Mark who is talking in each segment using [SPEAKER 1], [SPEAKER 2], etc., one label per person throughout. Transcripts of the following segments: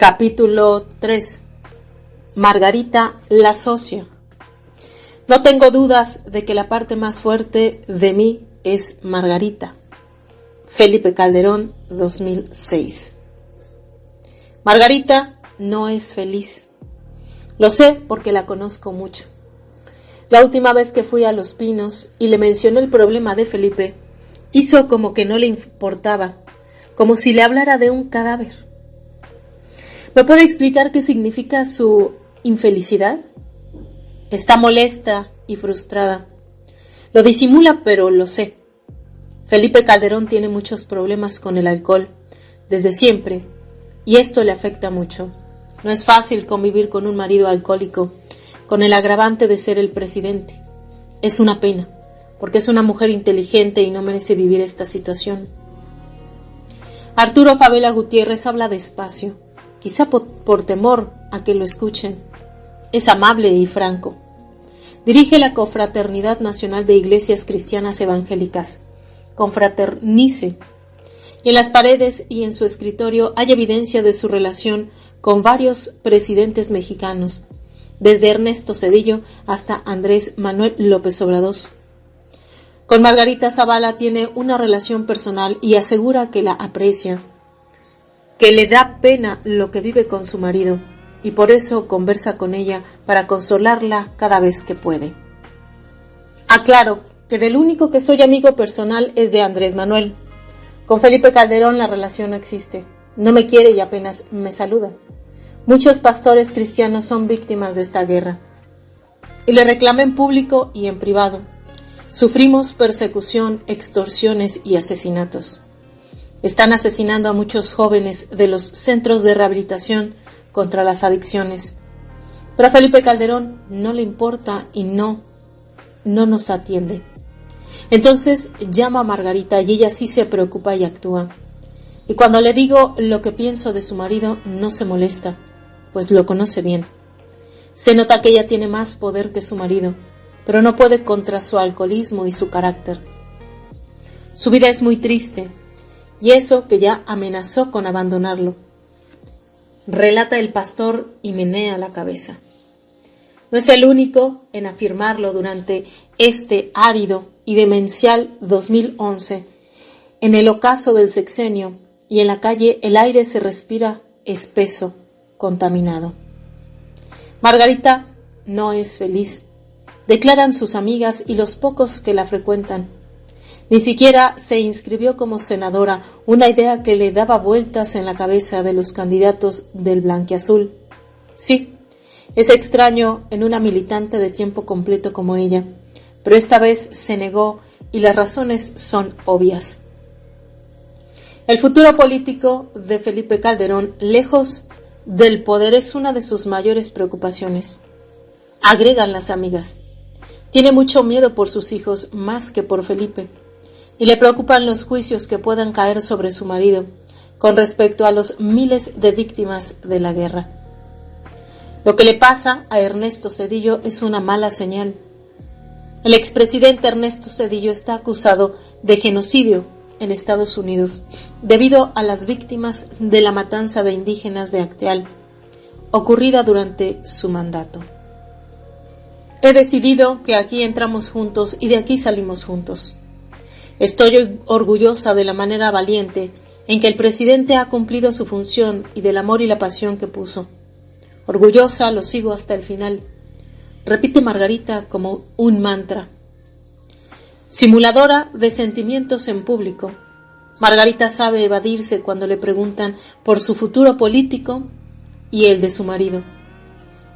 [SPEAKER 1] Capítulo 3. Margarita, la socia. No tengo dudas de que la parte más fuerte de mí es Margarita. Felipe Calderón, 2006. Margarita no es feliz. Lo sé porque la conozco mucho. La última vez que fui a Los Pinos y le mencioné el problema de Felipe, hizo como que no le importaba, como si le hablara de un cadáver. ¿Me puede explicar qué significa su infelicidad? Está molesta y frustrada. Lo disimula, pero lo sé. Felipe Calderón tiene muchos problemas con el alcohol, desde siempre, y esto le afecta mucho. No es fácil convivir con un marido alcohólico, con el agravante de ser el presidente. Es una pena, porque es una mujer inteligente y no merece vivir esta situación. Arturo Favela Gutiérrez habla despacio, quizá por temor a que lo escuchen. Es amable y franco. Dirige la Confraternidad Nacional de Iglesias Cristianas Evangélicas, Confraternice, y en las paredes y en su escritorio hay evidencia de su relación con varios presidentes mexicanos, desde Ernesto Zedillo hasta Andrés Manuel López Obrador. Con Margarita Zavala tiene una relación personal y asegura que la aprecia, que le da pena lo que vive con su marido y por eso conversa con ella para consolarla cada vez que puede. Aclaro que del único que soy amigo personal es de Andrés Manuel. Con Felipe Calderón la relación no existe. No me quiere y apenas me saluda. Muchos pastores cristianos son víctimas de esta guerra y le reclamé en público y en privado. Sufrimos persecución, extorsiones y asesinatos. Están asesinando a muchos jóvenes de los centros de rehabilitación contra las adicciones. Pero a Felipe Calderón no le importa y no nos atiende. Entonces llama a Margarita y ella sí se preocupa y actúa. Y cuando le digo lo que pienso de su marido, no se molesta, pues lo conoce bien. Se nota que ella tiene más poder que su marido, pero no puede contra su alcoholismo y su carácter. Su vida es muy triste, y eso que ya amenazó con abandonarlo. Relata el pastor y menea la cabeza. No es el único en afirmarlo durante este árido y demencial 2011. En el ocaso del sexenio y en la calle el aire se respira espeso, contaminado. Margarita no es feliz, declaran sus amigas y los pocos que la frecuentan. Ni siquiera se inscribió como senadora, una idea que le daba vueltas en la cabeza de los candidatos del blanquiazul. Sí, es extraño en una militante de tiempo completo como ella, pero esta vez se negó y las razones son obvias. El futuro político de Felipe Calderón, lejos del poder, es una de sus mayores preocupaciones. Agregan las amigas. Tiene mucho miedo por sus hijos más que por Felipe. Y le preocupan los juicios que puedan caer sobre su marido con respecto a los miles de víctimas de la guerra. Lo que le pasa a Ernesto Zedillo es una mala señal. El expresidente Ernesto Zedillo está acusado de genocidio en Estados Unidos debido a las víctimas de la matanza de indígenas de Acteal, ocurrida durante su mandato. He decidido que aquí entramos juntos y de aquí salimos juntos. Estoy orgullosa de la manera valiente en que el presidente ha cumplido su función y del amor y la pasión que puso. Orgullosa lo sigo hasta el final. Repite Margarita como un mantra. Simuladora de sentimientos en público. Margarita sabe evadirse cuando le preguntan por su futuro político y el de su marido.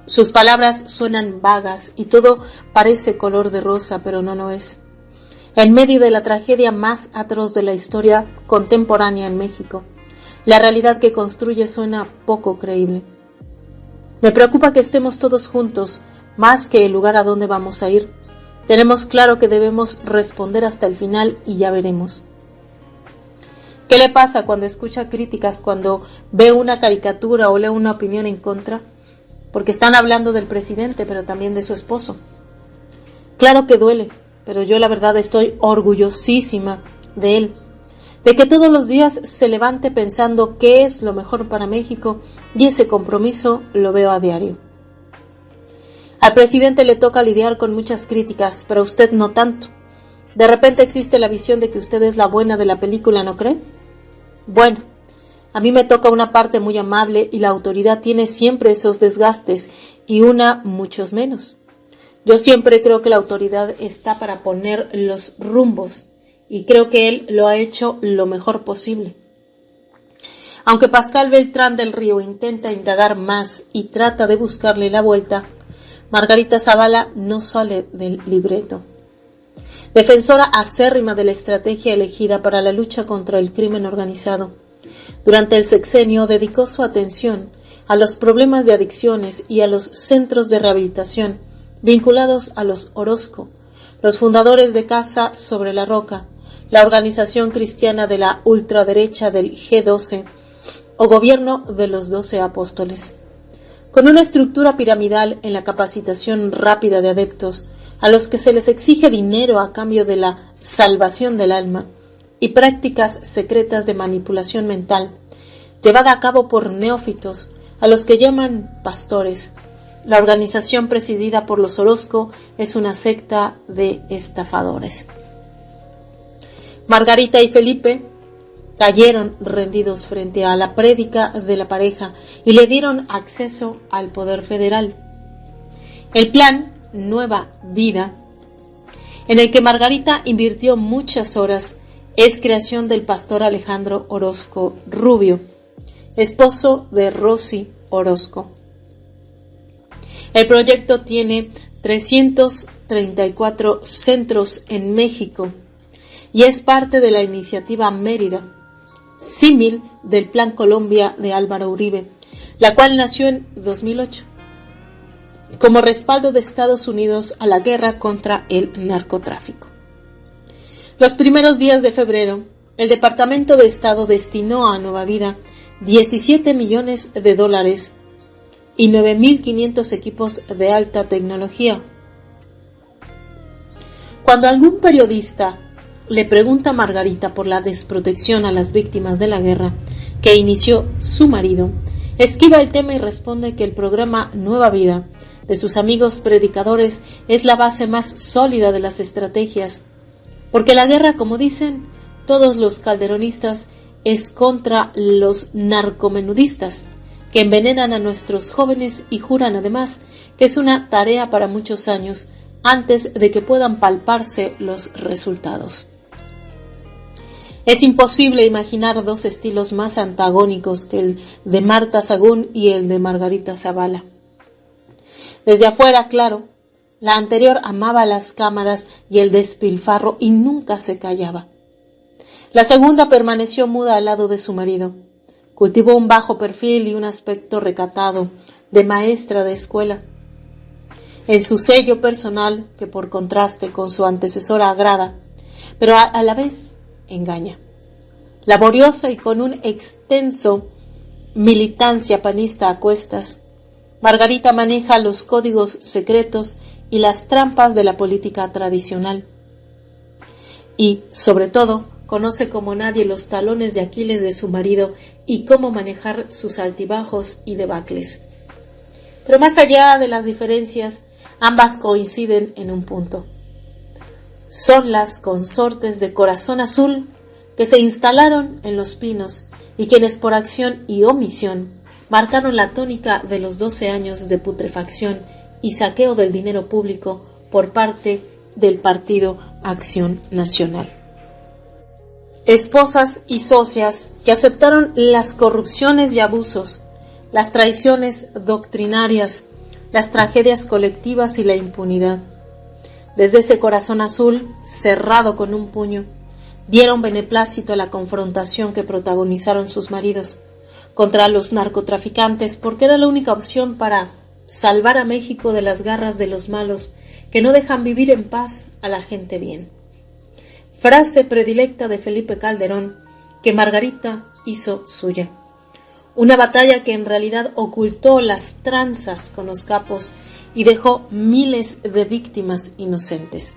[SPEAKER 1] Sus palabras suenan vagas y todo parece color de rosa, pero no lo es. En medio de la tragedia más atroz de la historia contemporánea en México, la realidad que construye suena poco creíble. Me preocupa que estemos todos juntos, más que el lugar a donde vamos a ir. Tenemos claro que debemos responder hasta el final y ya veremos. ¿Qué le pasa cuando escucha críticas, cuando ve una caricatura o lee una opinión en contra? Porque están hablando del presidente, pero también de su esposo. Claro que duele, pero yo la verdad estoy orgullosísima de él. de que todos los días se levante pensando qué es lo mejor para México, y ese compromiso lo veo a diario. Al presidente le toca lidiar con muchas críticas, pero a usted no tanto. De repente existe la visión de que usted es la buena de la película, ¿no cree? Bueno, a mí me toca una parte muy amable y la autoridad tiene siempre esos desgastes y una muchos menos. Yo siempre creo que la autoridad está para poner los rumbos y creo que él lo ha hecho lo mejor posible. Aunque Pascal Beltrán del Río intenta indagar más y trata de buscarle la vuelta, Margarita Zavala no sale del libreto. Defensora acérrima de la estrategia elegida para la lucha contra el crimen organizado, durante el sexenio dedicó su atención a los problemas de adicciones y a los centros de rehabilitación vinculados a los Orozco, los fundadores de Casa sobre la Roca, la organización cristiana de la ultraderecha del G12 o Gobierno de los 12 Apóstoles. Con una estructura piramidal en la capacitación rápida de adeptos, a los que se les exige dinero a cambio de la salvación del alma, y prácticas secretas de manipulación mental, llevada a cabo por neófitos, a los que llaman pastores. La organización presidida por los Orozco es una secta de estafadores. Margarita y Felipe cayeron rendidos frente a la prédica de la pareja y le dieron acceso al poder federal. El plan Nueva Vida, en el que Margarita invirtió muchas horas, es creación del pastor Alejandro Orozco Rubio, esposo de Rosy Orozco. El proyecto tiene 334 centros en México y es parte de la iniciativa Mérida, símil del Plan Colombia de Álvaro Uribe, la cual nació en 2008. Como respaldo de Estados Unidos a la guerra contra el narcotráfico. Los primeros días de febrero, el Departamento de Estado destinó a Nueva Vida 17 millones de dólares y 9.500 equipos de alta tecnología. Cuando algún periodista le pregunta a Margarita por la desprotección a las víctimas de la guerra que inició su marido, esquiva el tema y responde que el programa Nueva Vida de sus amigos predicadores es la base más sólida de las estrategias, porque la guerra, como dicen todos los calderonistas, es contra los narcomenudistas, que envenenan a nuestros jóvenes y juran además que es una tarea para muchos años antes de que puedan palparse los resultados. Es imposible imaginar dos estilos más antagónicos que el de Marta Sagún y el de Margarita Zavala. Desde afuera, claro, la anterior amaba las cámaras y el despilfarro y nunca se callaba. La segunda permaneció muda al lado de su marido. Cultivó un bajo perfil y un aspecto recatado, de maestra de escuela. En su sello personal, que por contraste con su antecesora agrada, pero a la vez engaña. Laboriosa y con un extenso militancia panista a cuestas, Margarita maneja los códigos secretos y las trampas de la política tradicional. Y, sobre todo, conoce como nadie los talones de Aquiles de su marido y cómo manejar sus altibajos y debacles. Pero más allá de las diferencias, ambas coinciden en un punto. Son las consortes de Corazón Azul que se instalaron en Los Pinos y quienes por acción y omisión marcaron la tónica de los 12 años de putrefacción y saqueo del dinero público por parte del Partido Acción Nacional. Esposas y socias que aceptaron las corrupciones y abusos, las traiciones doctrinarias, las tragedias colectivas y la impunidad. Desde ese corazón azul, cerrado con un puño, dieron beneplácito a la confrontación que protagonizaron sus maridos contra los narcotraficantes, porque era la única opción para salvar a México de las garras de los malos que no dejan vivir en paz a la gente bien. Frase predilecta de Felipe Calderón que Margarita hizo suya. Una batalla que en realidad ocultó las tranzas con los capos y dejó miles de víctimas inocentes.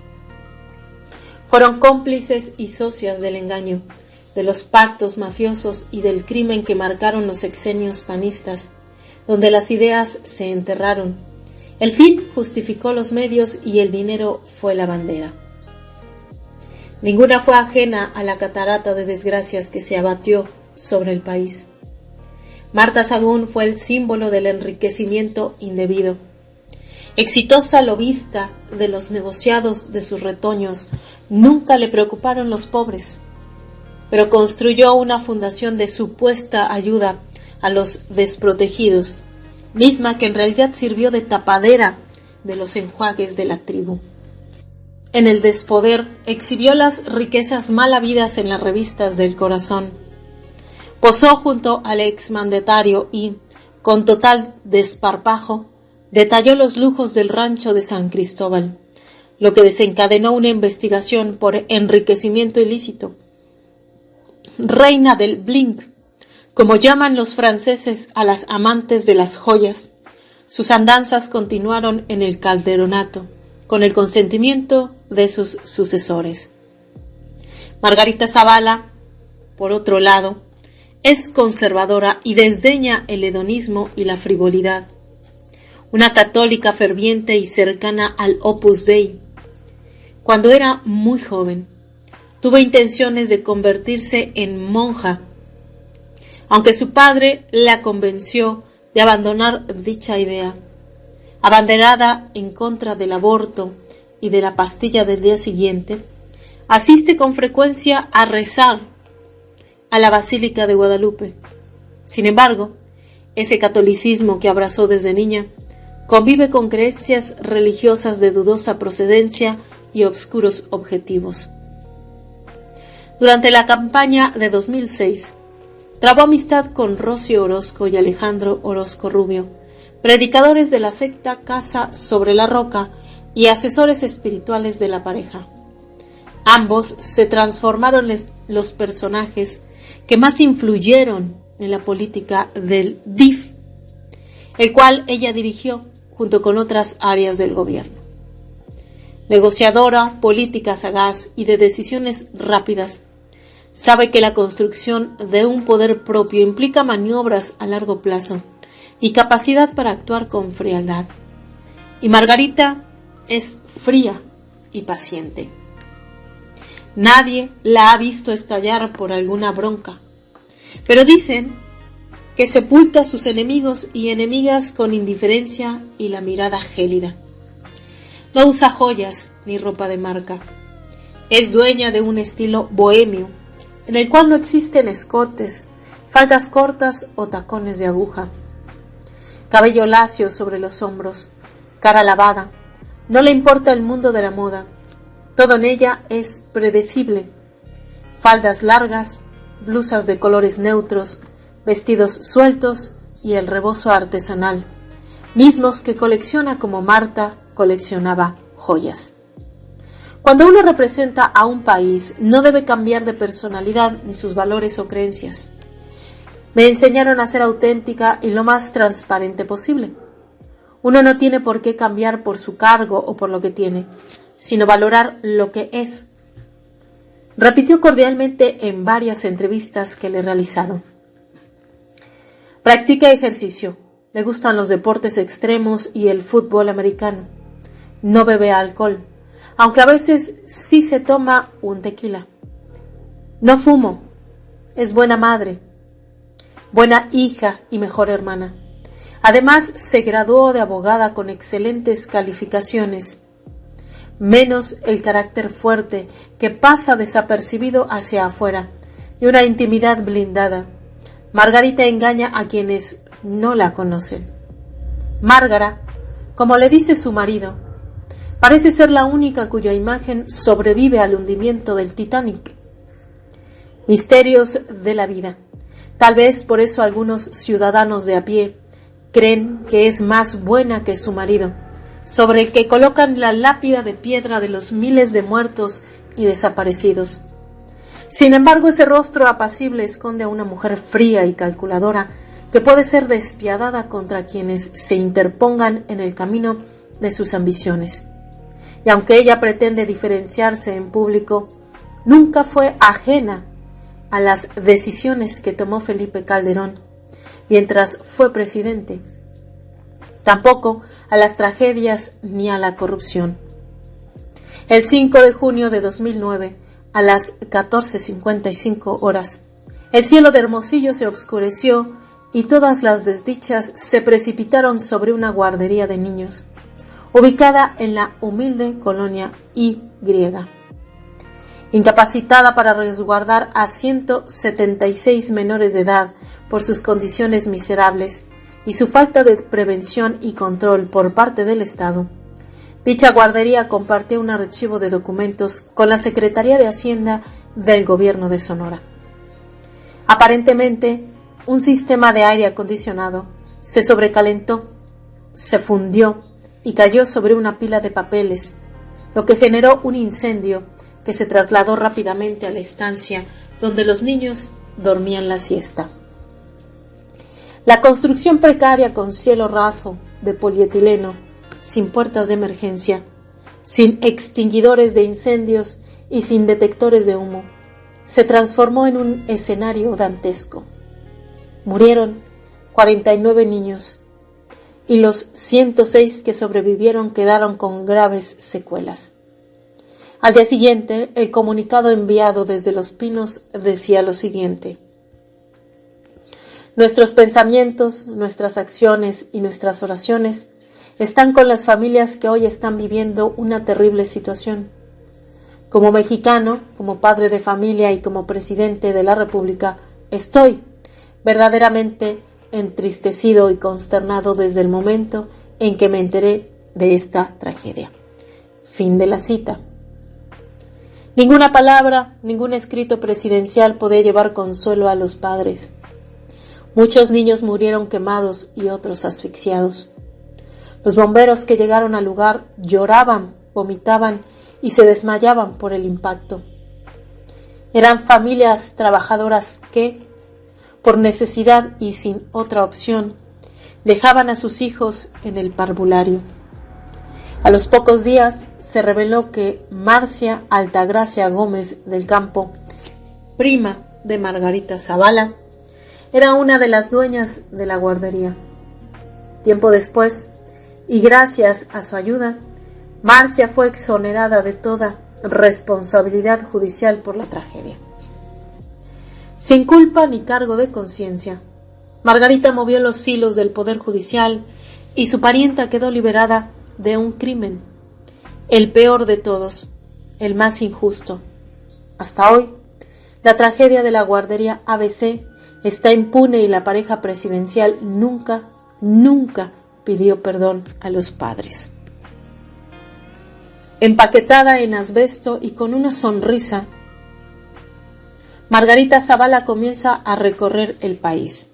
[SPEAKER 1] Fueron cómplices y socias del engaño, de los pactos mafiosos y del crimen que marcaron los sexenios panistas, donde las ideas se enterraron. El fin justificó los medios y el dinero fue la bandera. Ninguna fue ajena a la catarata de desgracias que se abatió sobre el país. Marta Sahagún fue el símbolo del enriquecimiento indebido. Exitosa lobista de los negociados de sus retoños, nunca le preocuparon los pobres, pero construyó una fundación de supuesta ayuda a los desprotegidos, misma que en realidad sirvió de tapadera de los enjuagues de la tribu. En el despoder exhibió las riquezas mal habidas en las revistas del corazón. Posó junto al exmandatario y, con total desparpajo, detalló los lujos del rancho de San Cristóbal, lo que desencadenó una investigación por enriquecimiento ilícito. Reina del bling, como llaman los franceses a las amantes de las joyas, sus andanzas continuaron en el calderonato, con el consentimiento de sus sucesores. Margarita Zavala, por otro lado, es conservadora y desdeña el hedonismo y la frivolidad. Una católica ferviente y cercana al Opus Dei. Cuando era muy joven, tuvo intenciones de convertirse en monja, aunque su padre la convenció de abandonar dicha idea. Abanderada en contra del aborto y de la pastilla del día siguiente, asiste con frecuencia a rezar a la Basílica de Guadalupe. Sin embargo, ese catolicismo que abrazó desde niña convive con creencias religiosas de dudosa procedencia y obscuros objetivos. Durante la campaña de 2006, trabó amistad con Rosy Orozco y Alejandro Orozco Rubio, predicadores de la secta Casa sobre la Roca y asesores espirituales de la pareja. Ambos se transformaron en los personajes que más influyeron en la política del DIF, el cual ella dirigió junto con otras áreas del gobierno. Negociadora, política sagaz y de decisiones rápidas, sabe que la construcción de un poder propio implica maniobras a largo plazo y capacidad para actuar con frialdad. Y Margarita es fría y paciente. Nadie la ha visto estallar por alguna bronca, pero dicen que sepulta a sus enemigos y enemigas con indiferencia y la mirada gélida. No usa joyas ni ropa de marca. Es dueña de un estilo bohemio, en el cual no existen escotes, faldas cortas o tacones de aguja. Cabello lacio sobre los hombros, cara lavada, no le importa el mundo de la moda. Todo en ella es predecible. Faldas largas, blusas de colores neutros, vestidos sueltos y el rebozo artesanal, mismos que colecciona como Marta coleccionaba joyas. Cuando uno representa a un país, no debe cambiar de personalidad ni sus valores o creencias. Me enseñaron a ser auténtica y lo más transparente posible. Uno no tiene por qué cambiar por su cargo o por lo que tiene, sino valorar lo que es. Repitió cordialmente en varias entrevistas que le realizaron. Practica ejercicio, le gustan los deportes extremos y el fútbol americano. No bebe alcohol, aunque a veces sí se toma un tequila. No fumo, es buena madre, buena hija y mejor hermana. Además, se graduó de abogada con excelentes calificaciones, menos el carácter fuerte que pasa desapercibido hacia afuera y una intimidad blindada. Margarita engaña a quienes no la conocen. Márgara, como le dice su marido, parece ser la única cuya imagen sobrevive al hundimiento del Titanic. Misterios de la vida. Tal vez por eso algunos ciudadanos de a pie creen que es más buena que su marido, sobre el que colocan la lápida de piedra de los miles de muertos y desaparecidos. Sin embargo, ese rostro apacible esconde a una mujer fría y calculadora que puede ser despiadada contra quienes se interpongan en el camino de sus ambiciones. Y aunque ella pretende diferenciarse en público, nunca fue ajena a las decisiones que tomó Felipe Calderón mientras fue presidente, tampoco a las tragedias ni a la corrupción. El 5 de junio de 2009, a las 14:55 horas, el cielo de Hermosillo se oscureció y todas las desdichas se precipitaron sobre una guardería de niños, ubicada en la humilde colonia Y. Incapacitada para resguardar a 176 menores de edad por sus condiciones miserables y su falta de prevención y control por parte del Estado, dicha guardería compartió un archivo de documentos con la Secretaría de Hacienda del Gobierno de Sonora. Aparentemente, un sistema de aire acondicionado se sobrecalentó, se fundió y cayó sobre una pila de papeles, lo que generó un incendio que se trasladó rápidamente a la estancia donde los niños dormían la siesta. La construcción precaria con cielo raso de polietileno, sin puertas de emergencia, sin extinguidores de incendios y sin detectores de humo, se transformó en un escenario dantesco. Murieron 49 niños y los 106 que sobrevivieron quedaron con graves secuelas. Al día siguiente, el comunicado enviado desde Los Pinos decía lo siguiente: nuestros pensamientos, nuestras acciones y nuestras oraciones están con las familias que hoy están viviendo una terrible situación. Como mexicano, como padre de familia y como presidente de la República, estoy verdaderamente entristecido y consternado desde el momento en que me enteré de esta tragedia. Fin de la cita. Ninguna palabra, ningún escrito presidencial podía llevar consuelo a los padres. Muchos niños murieron quemados y otros asfixiados. Los bomberos que llegaron al lugar lloraban, vomitaban y se desmayaban por el impacto. Eran familias trabajadoras que, por necesidad y sin otra opción, dejaban a sus hijos en el parvulario. A los pocos días se reveló que Marcia Altagracia Gómez del Campo, prima de Margarita Zavala, era una de las dueñas de la guardería. Tiempo después, y gracias a su ayuda, Marcia fue exonerada de toda responsabilidad judicial por la tragedia. Sin culpa ni cargo de conciencia, Margarita movió los hilos del Poder Judicial y su parienta quedó liberada de un crimen, el peor de todos, el más injusto. Hasta hoy, la tragedia de la guardería ABC está impune y la pareja presidencial nunca pidió perdón a los padres. Empaquetada en asbesto y con una sonrisa, Margarita Zavala comienza a recorrer el país.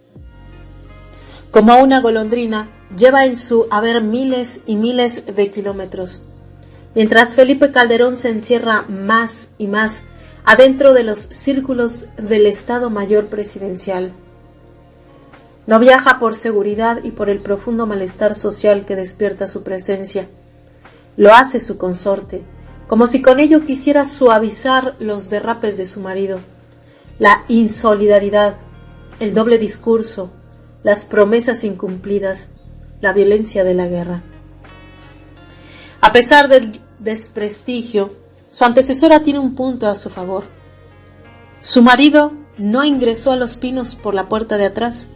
[SPEAKER 1] Como una golondrina, lleva en su haber miles y miles de kilómetros, mientras Felipe Calderón se encierra más y más adentro de los círculos del Estado Mayor Presidencial. No viaja por seguridad y por el profundo malestar social que despierta su presencia. Lo hace su consorte, como si con ello quisiera suavizar los derrapes de su marido, la insolidaridad, el doble discurso, las promesas incumplidas, la violencia de la guerra. A pesar del desprestigio, su antecesora tiene un punto a su favor. Su marido no ingresó a Los Pinos por la puerta de atrás.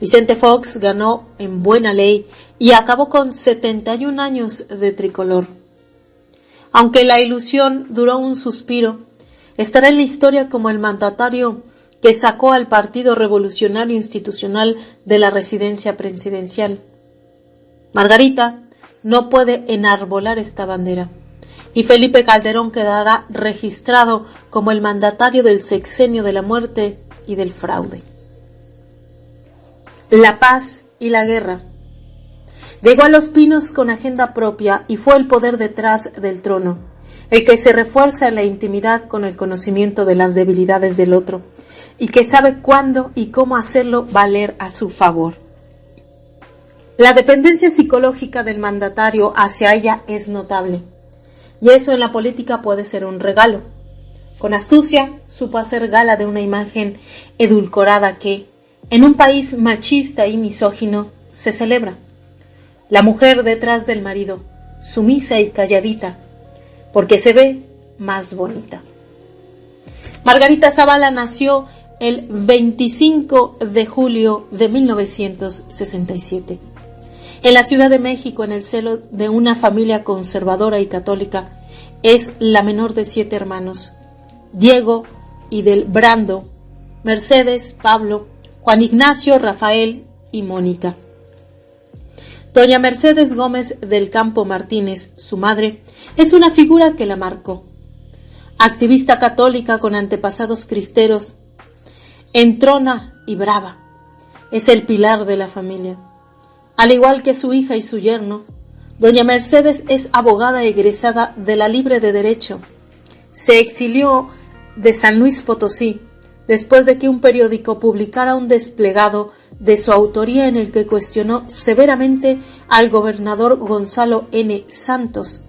[SPEAKER 1] Vicente Fox ganó en buena ley y acabó con 71 años de tricolor. Aunque la ilusión duró un suspiro, estará en la historia como el mandatario que sacó al Partido Revolucionario Institucional de la residencia presidencial. Margarita no puede enarbolar esta bandera, y Felipe Calderón quedará registrado como el mandatario del sexenio de la muerte y del fraude. La paz y la guerra. Llegó a Los Pinos con agenda propia y fue el poder detrás del trono, el que se refuerza en la intimidad con el conocimiento de las debilidades del otro, y que sabe cuándo y cómo hacerlo valer a su favor. La dependencia psicológica del mandatario hacia ella es notable, y eso en la política puede ser un regalo. Con astucia supo hacer gala de una imagen edulcorada que, en un país machista y misógino, se celebra. La mujer detrás del marido, sumisa y calladita, porque se ve más bonita. Margarita Zavala nació el 25 de julio de 1967. En la Ciudad de México, en el seno de una familia conservadora y católica, es la menor de 7 hermanos: Diego y del Brando, Mercedes, Pablo, Juan Ignacio, Rafael y Mónica. Doña Mercedes Gómez del Campo Martínez, su madre, es una figura que la marcó. Activista católica con antepasados cristeros, entrona y brava, es el pilar de la familia. Al igual que su hija y su yerno, doña Mercedes es abogada egresada de la Libre de Derecho. Se exilió de San Luis Potosí después de que un periódico publicara un desplegado de su autoría en el que cuestionó severamente al gobernador Gonzalo N. Santos,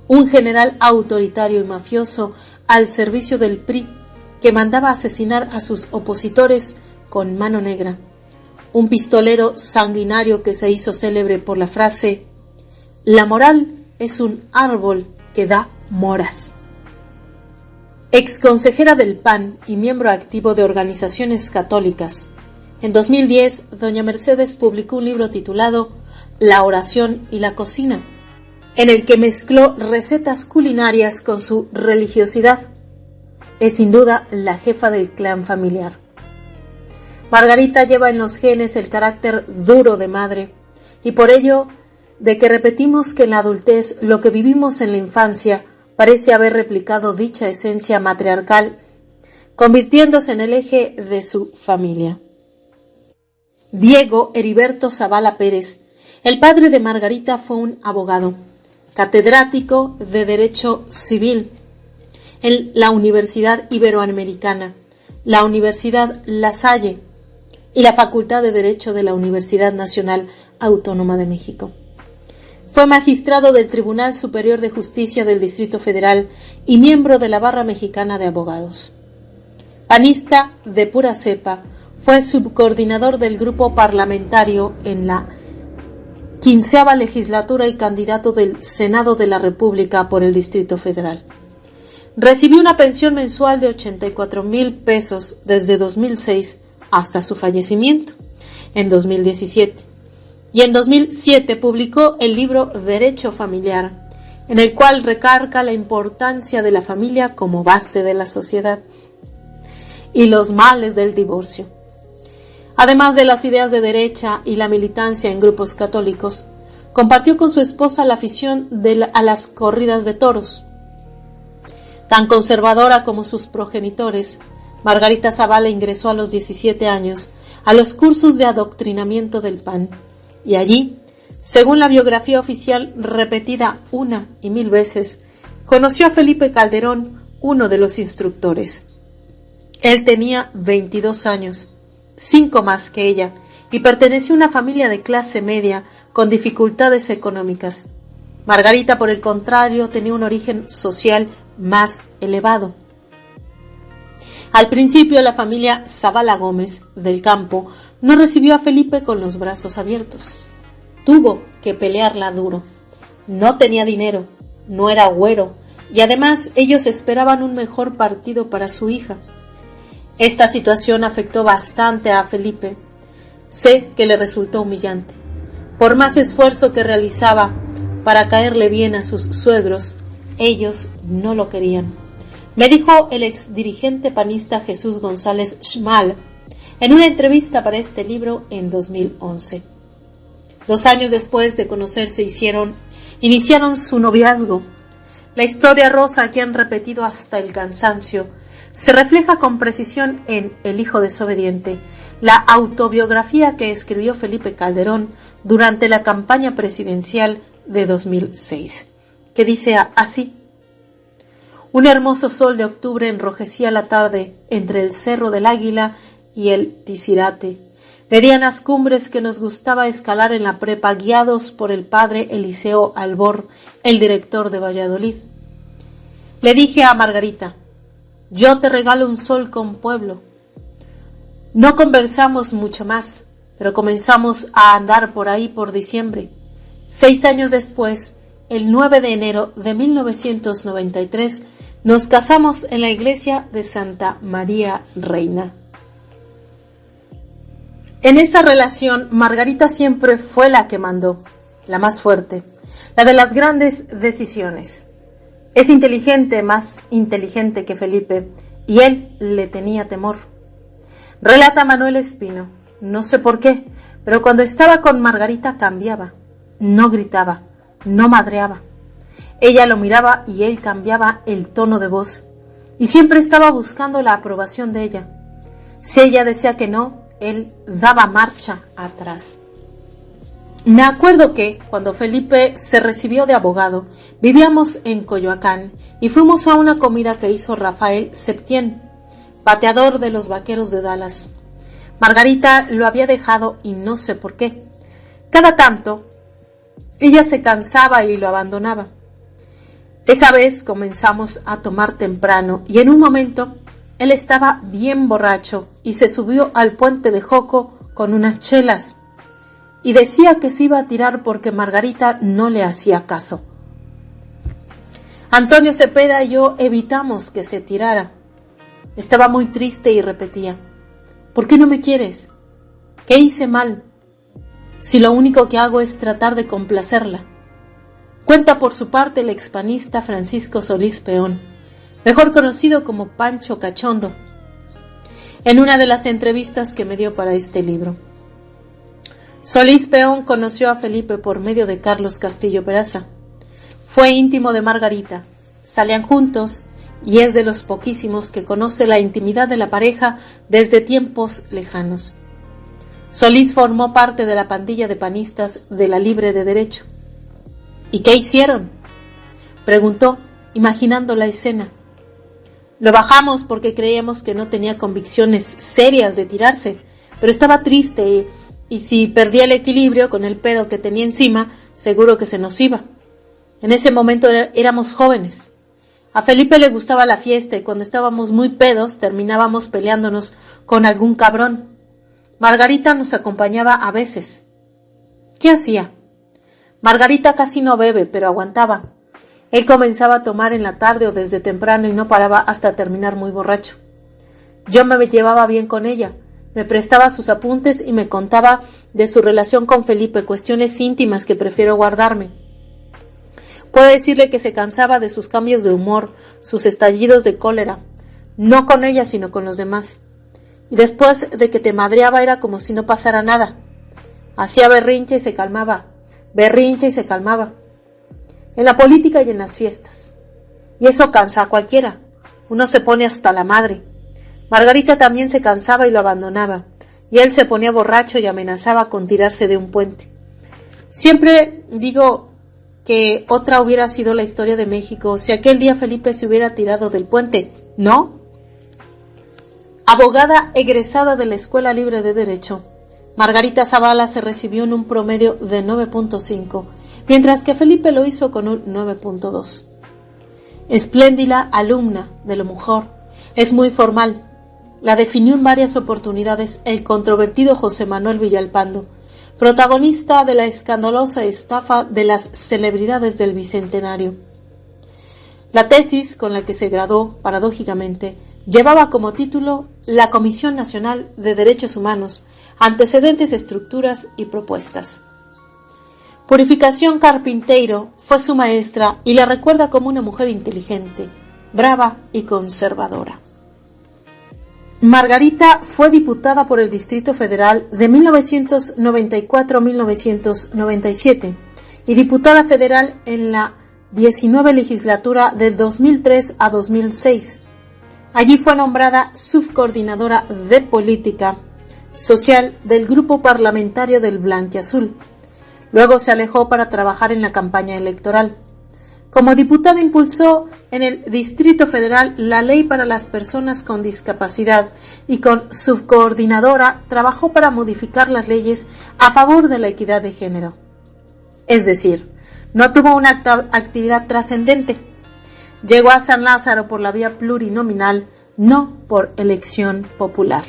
[SPEAKER 1] un general autoritario y mafioso al servicio del PRI que mandaba asesinar a sus opositores con mano negra. Un pistolero sanguinario que se hizo célebre por la frase: "La moral es un árbol que da moras". Exconsejera del PAN y miembro activo de organizaciones católicas, en 2010, doña Mercedes publicó un libro titulado La oración y la cocina, en el que mezcló recetas culinarias con su religiosidad. Es sin duda la jefa del clan familiar. Margarita lleva en los genes el carácter duro de madre, y por ello, de que repetimos que en la adultez lo que vivimos en la infancia parece haber replicado dicha esencia matriarcal, convirtiéndose en el eje de su familia. Diego Heriberto Zavala Pérez, el padre de Margarita, fue un abogado, catedrático de Derecho Civil en la Universidad Iberoamericana, la Universidad La Salle y la Facultad de Derecho de la Universidad Nacional Autónoma de México. Fue magistrado del Tribunal Superior de Justicia del Distrito Federal y miembro de la Barra Mexicana de Abogados. Panista de pura cepa, fue subcoordinador del grupo parlamentario en la 15ª legislatura y candidato del Senado de la República por el Distrito Federal. Recibió una pensión mensual de 84,000 pesos desde 2006 hasta su fallecimiento en 2017. Y en 2007 publicó el libro Derecho Familiar, en el cual recarga la importancia de la familia como base de la sociedad y los males del divorcio. Además de las ideas de derecha y la militancia en grupos católicos, compartió con su esposa la afición a las corridas de toros. Tan conservadora como sus progenitores, Margarita Zavala ingresó a los 17 años a los cursos de adoctrinamiento del PAN, y allí, según la biografía oficial repetida 1 y 1000 veces, conoció a Felipe Calderón, uno de los instructores. Él tenía 22 años, 5 más que ella, y pertenecía a una familia de clase media con dificultades económicas. Margarita, por el contrario, tenía un origen social más elevado. Al principio, la familia Zavala Gómez del Campo no recibió a Felipe con los brazos abiertos. Tuvo que pelearla duro. No tenía dinero, no era güero, y además ellos esperaban un mejor partido para su hija. Esta situación afectó bastante a Felipe. Sé que le resultó humillante. Por más esfuerzo que realizaba para caerle bien a sus suegros, ellos no lo querían. Me dijo el exdirigente panista Jesús González Schmal en una entrevista para este libro en 2011. 2 años después de conocerse iniciaron su noviazgo. La historia rosa que han repetido hasta el cansancio se refleja con precisión en El hijo desobediente, la autobiografía que escribió Felipe Calderón durante la campaña presidencial de 2006, que dice así: un hermoso sol de octubre enrojecía la tarde entre el Cerro del Águila y el Tisirate, medianas cumbres que nos gustaba escalar en la prepa, guiados por el padre Eliseo Albor, el director de Valladolid. Le dije a Margarita: Yo te regalo un sol con pueblo. No conversamos mucho más, pero comenzamos a andar por ahí por diciembre. 6 años después, el 9 de enero de 1993, nos casamos en la iglesia de Santa María Reina. En esa relación, Margarita siempre fue la que mandó, la más fuerte, la de las grandes decisiones. Es inteligente, más inteligente que Felipe, y él le tenía temor. Relata Manuel Espino, no sé por qué, pero cuando estaba con Margarita cambiaba, no gritaba, no madreaba. Ella lo miraba y él cambiaba el tono de voz, y siempre estaba buscando la aprobación de ella. Si ella decía que no, él daba marcha atrás. Me acuerdo que, cuando Felipe se recibió de abogado, vivíamos en Coyoacán y fuimos a una comida que hizo Rafael Septién, bateador de los Vaqueros de Dallas. Margarita lo había dejado y no sé por qué. Cada tanto, ella se cansaba y lo abandonaba. Esa vez comenzamos a tomar temprano y en un momento él estaba bien borracho y se subió al puente de Joco con unas chelas y decía que se iba a tirar porque Margarita no le hacía caso. Antonio Cepeda y yo evitamos que se tirara. Estaba muy triste y repetía: ¿por qué no me quieres? ¿Qué hice mal? Si lo único que hago es tratar de complacerla. Cuenta por su parte el expanista Francisco Solís Peón, mejor conocido como Pancho Cachondo, en una de las entrevistas que me dio para este libro. Solís Peón conoció a Felipe por medio de Carlos Castillo Peraza. Fue íntimo de Margarita, salían juntos y es de los poquísimos que conoce la intimidad de la pareja desde tiempos lejanos. Solís formó parte de la pandilla de panistas de la Libre de Derecho. ¿Y qué hicieron?, preguntó, imaginando la escena. Lo bajamos porque creíamos que no tenía convicciones serias de tirarse, pero estaba triste y si perdía el equilibrio con el pedo que tenía encima, seguro que se nos iba. En ese momento éramos jóvenes. A Felipe le gustaba la fiesta y cuando estábamos muy pedos terminábamos peleándonos con algún cabrón. Margarita nos acompañaba a veces. ¿Qué hacía? Margarita casi no bebe, pero aguantaba. Él comenzaba a tomar en la tarde o desde temprano y no paraba hasta terminar muy borracho. Yo me llevaba bien con ella, me prestaba sus apuntes y me contaba de su relación con Felipe, cuestiones íntimas que prefiero guardarme. Puedo decirle que se cansaba de sus cambios de humor, sus estallidos de cólera, no con ella sino con los demás. Y después de que te madreaba era como si no pasara nada. Hacía berrinche y se calmaba. Berrinche y se calmaba. En la política y en las fiestas. Y eso cansa a cualquiera. Uno se pone hasta la madre. Margarita también se cansaba y lo abandonaba. Y él se ponía borracho y amenazaba con tirarse de un puente. Siempre digo que otra hubiera sido la historia de México si aquel día Felipe se hubiera tirado del puente, ¿no? Abogada egresada de la Escuela Libre de Derecho, Margarita Zavala se recibió en un promedio de 9.5, mientras que Felipe lo hizo con un 9.2. Espléndida alumna de lo mejor, es muy formal. La definió en varias oportunidades el controvertido José Manuel Villalpando, protagonista de la escandalosa estafa de las celebridades del Bicentenario. La tesis con la que se graduó, paradójicamente, llevaba como título La Comisión Nacional de Derechos Humanos, antecedentes, estructuras y propuestas. Purificación Carpinteiro fue su maestra y la recuerda como una mujer inteligente, brava y conservadora. Margarita fue diputada por el Distrito Federal de 1994 a 1997 y diputada federal en la 19 legislatura del 2003 a 2006. Allí fue nombrada subcoordinadora de política social del grupo parlamentario del Blanquiazul. Luego se alejó para trabajar en la campaña electoral. Como diputada impulsó en el Distrito Federal la ley para las personas con discapacidad y con subcoordinadora trabajó para modificar las leyes a favor de la equidad de género. Es decir, no tuvo una actividad trascendente. Llegó a San Lázaro por la vía plurinominal, no por elección popular.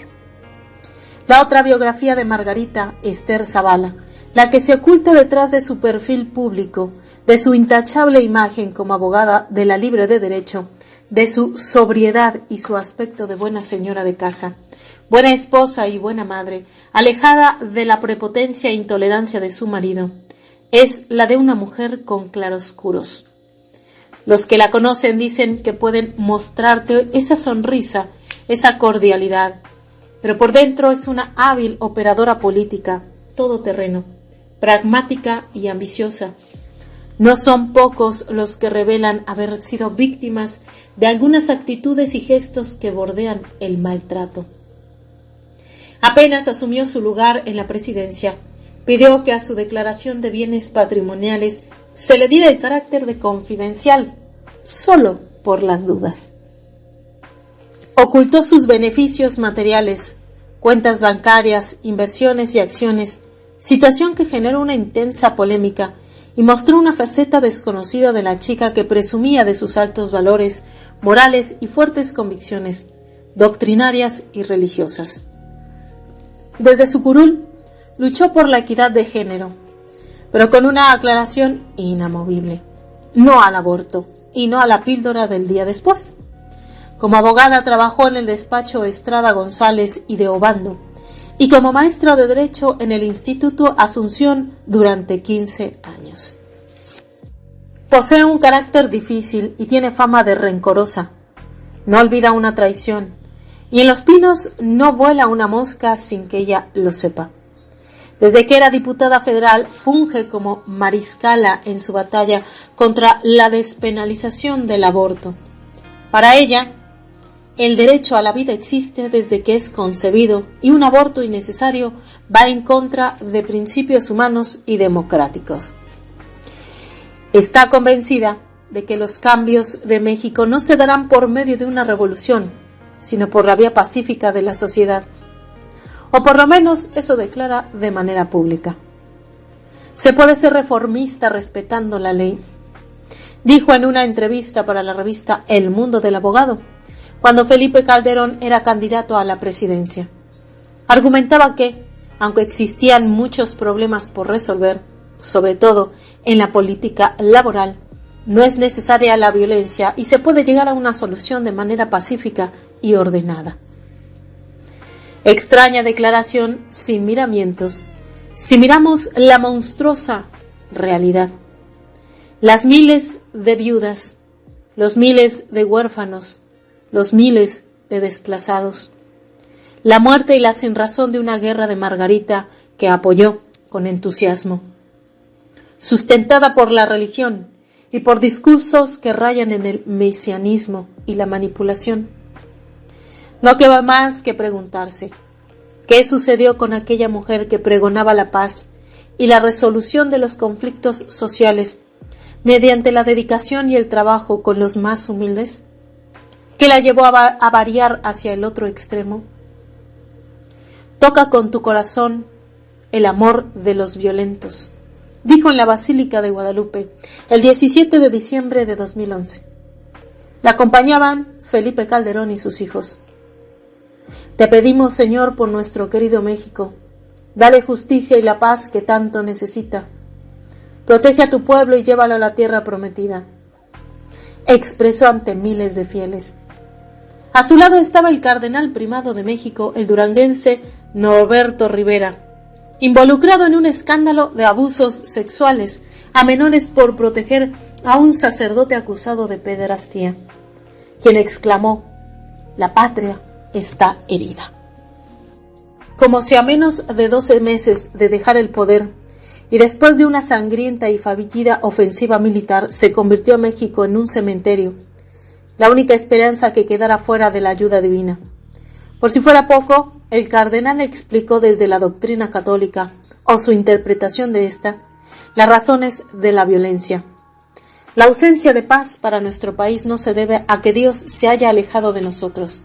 [SPEAKER 1] La otra biografía de Margarita, Esther Zavala, la que se oculta detrás de su perfil público, de su intachable imagen como abogada de la libre de derecho, de su sobriedad y su aspecto de buena señora de casa, buena esposa y buena madre, alejada de la prepotencia e intolerancia de su marido, es la de una mujer con claroscuros. Los que la conocen dicen que pueden mostrarte esa sonrisa, esa cordialidad, pero por dentro es una hábil operadora política, todoterreno, pragmática y ambiciosa. No son pocos los que revelan haber sido víctimas de algunas actitudes y gestos que bordean el maltrato. Apenas asumió su lugar en la presidencia, pidió que a su declaración de bienes patrimoniales se le diera el carácter de confidencial, solo por las dudas. Ocultó sus beneficios materiales, cuentas bancarias, inversiones y acciones, situación que generó una intensa polémica y mostró una faceta desconocida de la chica que presumía de sus altos valores morales y fuertes convicciones doctrinarias y religiosas. Desde su curul luchó por la equidad de género, pero con una aclaración inamovible: no al aborto y no a la píldora del día después. Como abogada trabajó en el despacho Estrada González y de Obando, y como maestra de Derecho en el Instituto Asunción durante 15 años. Posee un carácter difícil y tiene fama de rencorosa. No olvida una traición, y en Los Pinos no vuela una mosca sin que ella lo sepa. Desde que era diputada federal, funge como mariscala en su batalla contra la despenalización del aborto. Para ella, el derecho a la vida existe desde que es concebido y un aborto innecesario va en contra de principios humanos y democráticos. Está convencida de que los cambios de México no se darán por medio de una revolución, sino por la vía pacífica de la sociedad. O por lo menos eso declara de manera pública. Se puede ser reformista respetando la ley, dijo en una entrevista para la revista El Mundo del Abogado, cuando Felipe Calderón era candidato a la presidencia. Argumentaba que, aunque existían muchos problemas por resolver, sobre todo en la política laboral, no es necesaria la violencia y se puede llegar a una solución de manera pacífica y ordenada. Extraña declaración sin miramientos, si miramos la monstruosa realidad. Las miles de viudas, los miles de huérfanos, los miles de desplazados, la muerte y la sinrazón de una guerra de Margarita que apoyó con entusiasmo, sustentada por la religión y por discursos que rayan en el mesianismo y la manipulación. No queda más que preguntarse, ¿qué sucedió con aquella mujer que pregonaba la paz y la resolución de los conflictos sociales mediante la dedicación y el trabajo con los más humildes? ¿Qué la llevó a variar hacia el otro extremo? Toca con tu corazón el amor de los violentos, dijo en la Basílica de Guadalupe el 17 de diciembre de 2011. La acompañaban Felipe Calderón y sus hijos. Te pedimos, Señor, por nuestro querido México, dale justicia y la paz que tanto necesita. Protege a tu pueblo y llévalo a la tierra prometida, expresó ante miles de fieles. A su lado estaba el cardenal primado de México, el duranguense Norberto Rivera, involucrado en un escándalo de abusos sexuales a menores por proteger a un sacerdote acusado de pederastía, quien exclamó: la patria está herida. Como si a menos de 12 meses de dejar el poder y después de una sangrienta y fallida ofensiva militar se convirtió a México en un cementerio, la única esperanza que quedara fuera de la ayuda divina. Por si fuera poco, el cardenal explicó desde la doctrina católica, o su interpretación de esta, las razones de la violencia. La ausencia de paz para nuestro país no se debe a que Dios se haya alejado de nosotros,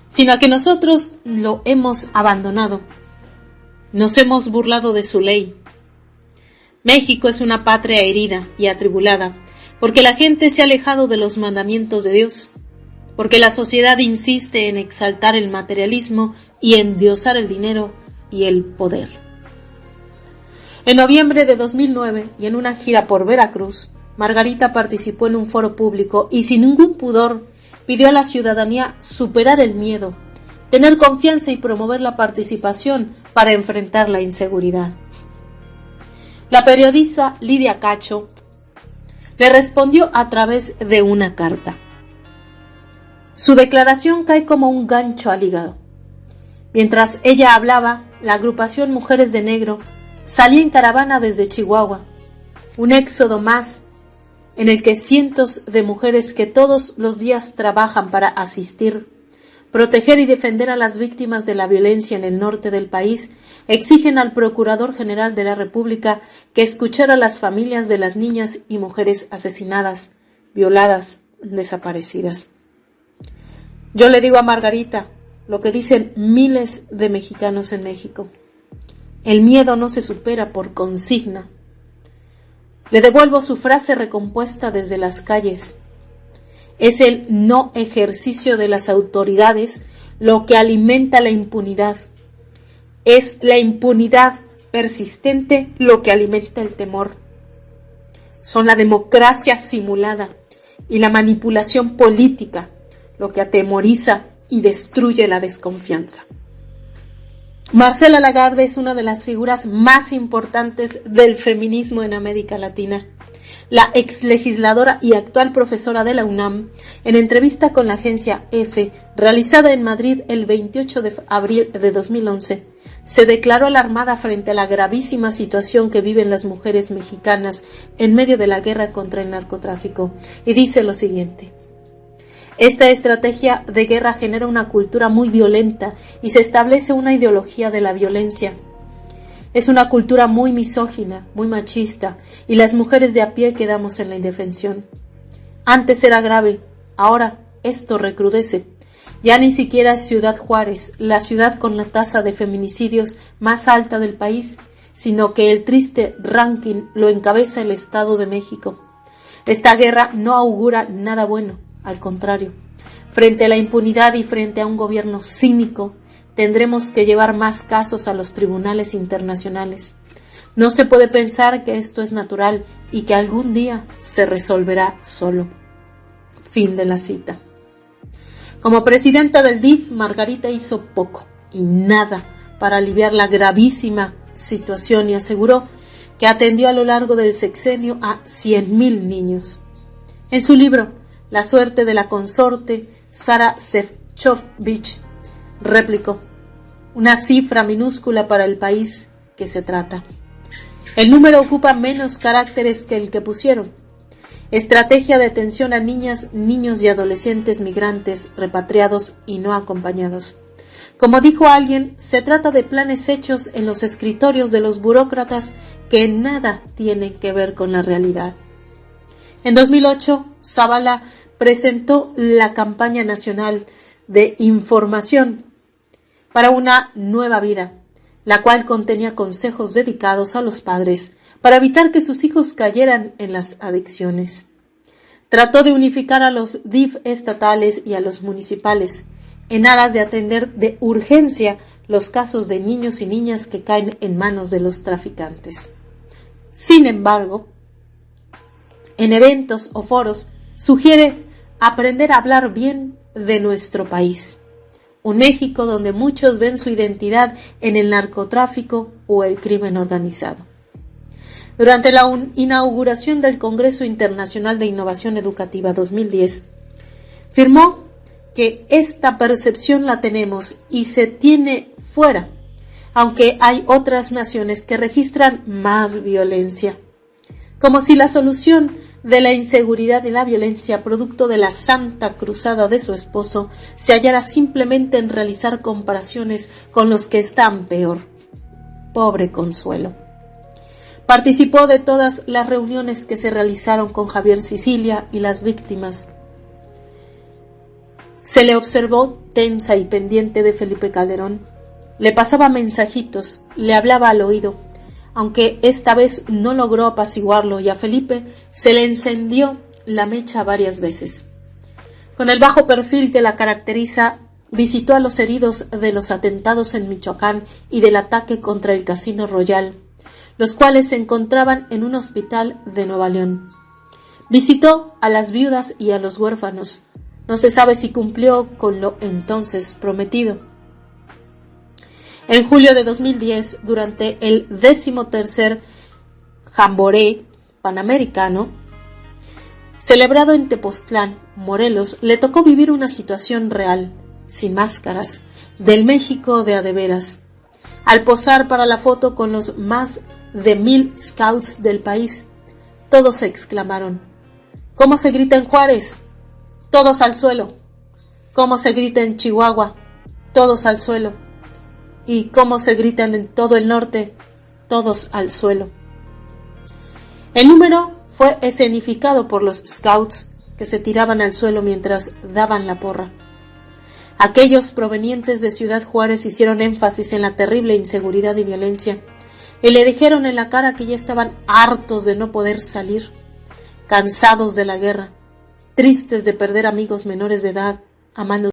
[SPEAKER 1] sino a que nosotros lo hemos abandonado. Nos hemos burlado de su ley. México es una patria herida y atribulada, porque la gente se ha alejado de los mandamientos de Dios. porque la sociedad insiste en exaltar el materialismo y endiosar el dinero y el poder. En noviembre de 2009, y en una gira por Veracruz, Margarita participó en un foro público y sin ningún pudor pidió a la ciudadanía superar el miedo, tener confianza y promover la participación para enfrentar la inseguridad. La periodista Lidia Cacho le respondió a través de una carta. Su declaración cae como un gancho al hígado. Mientras ella hablaba, la agrupación Mujeres de Negro salía en caravana desde Chihuahua, un éxodo más en el que cientos de mujeres que todos los días trabajan para asistir, proteger y defender a las víctimas de la violencia en el norte del país exigen al Procurador General de la República que escuchara a las familias de las niñas y mujeres asesinadas, violadas, desaparecidas. Yo le digo a Margarita lo que dicen miles de mexicanos en México. El miedo no se supera por consigna. Le devuelvo su frase recompuesta desde las calles. Es el no ejercicio de las autoridades lo que alimenta la impunidad. Es la impunidad persistente lo que alimenta el temor. Son la democracia simulada y la manipulación política lo que atemoriza y destruye la desconfianza. Marcela Lagarde es una de las figuras más importantes del feminismo en América Latina. La exlegisladora y actual profesora de la UNAM, en entrevista con la agencia EFE, realizada en Madrid el 28 de abril de 2011, se declaró alarmada frente a la gravísima situación que viven las mujeres mexicanas en medio de la guerra contra el narcotráfico, y dice lo siguiente. Esta estrategia de guerra genera una cultura muy violenta y se establece una ideología de la violencia. Es una cultura muy misógina, muy machista, y las mujeres de a pie quedamos en la indefensión. Antes era grave, ahora esto recrudece. Ya ni siquiera es Ciudad Juárez, la ciudad con la tasa de feminicidios más alta del país, sino que el triste ranking lo encabeza el Estado de México. Esta guerra no augura nada bueno. Al contrario, frente a la impunidad y frente a un gobierno cínico, tendremos que llevar más casos a los tribunales internacionales. No se puede pensar que esto es natural y que algún día se resolverá solo. Fin de la cita. Como presidenta del DIF, Margarita hizo poco y nada para aliviar la gravísima situación y aseguró que atendió a lo largo del sexenio a 100,000 niños. En su libro La suerte de la consorte, Sara Sefcovic replicó: una cifra minúscula para el país que se trata. El número ocupa menos caracteres que el que pusieron. Estrategia de atención a niñas, niños y adolescentes migrantes, repatriados y no acompañados. Como dijo alguien, se trata de planes hechos en los escritorios de los burócratas que nada tienen que ver con la realidad. En 2008, Zavala presentó la campaña nacional de información para una nueva vida, la cual contenía consejos dedicados a los padres para evitar que sus hijos cayeran en las adicciones. Trató de unificar a los DIF estatales y a los municipales, en aras de atender de urgencia los casos de niños y niñas que caen en manos de los traficantes. Sin embargo, en eventos o foros sugiere aprender a hablar bien de nuestro país, un México donde muchos ven su identidad en el narcotráfico o el crimen organizado. Durante la inauguración del Congreso Internacional de Innovación Educativa 2010, afirmó que esta percepción la tenemos y se tiene fuera, aunque hay otras naciones que registran más violencia, como si la solución de la inseguridad y la violencia producto de la santa cruzada de su esposo se hallara simplemente en realizar comparaciones con los que están peor. Pobre Consuelo. Participó de todas las reuniones que se realizaron con Javier Sicilia y las víctimas. Se le observó tensa y pendiente de Felipe Calderón. Le pasaba mensajitos, le hablaba al oído, aunque esta vez no logró apaciguarlo y a Felipe se le encendió la mecha varias veces. Con el bajo perfil que la caracteriza, visitó a los heridos de los atentados en Michoacán y del ataque contra el Casino Royal, los cuales se encontraban en un hospital de Nueva León. Visitó a las viudas y a los huérfanos. No se sabe si cumplió con lo entonces prometido. En julio de 2010, durante el 13º Jamboree Panamericano, celebrado en Tepoztlán, Morelos, le tocó vivir una situación real, sin máscaras, del México de a de veras. Al posar para la foto con los más de 1000 scouts del país, todos exclamaron: ¿cómo se grita en Juárez? Todos al suelo. ¿Cómo se grita en Chihuahua? Todos al suelo. ¿Y cómo se gritan en todo el norte? Todos al suelo. El número fue escenificado por los scouts que se tiraban al suelo mientras daban la porra. Aquellos provenientes de Ciudad Juárez hicieron énfasis en la terrible inseguridad y violencia y le dijeron en la cara que ya estaban hartos de no poder salir, cansados de la guerra, tristes de perder amigos menores de edad a manos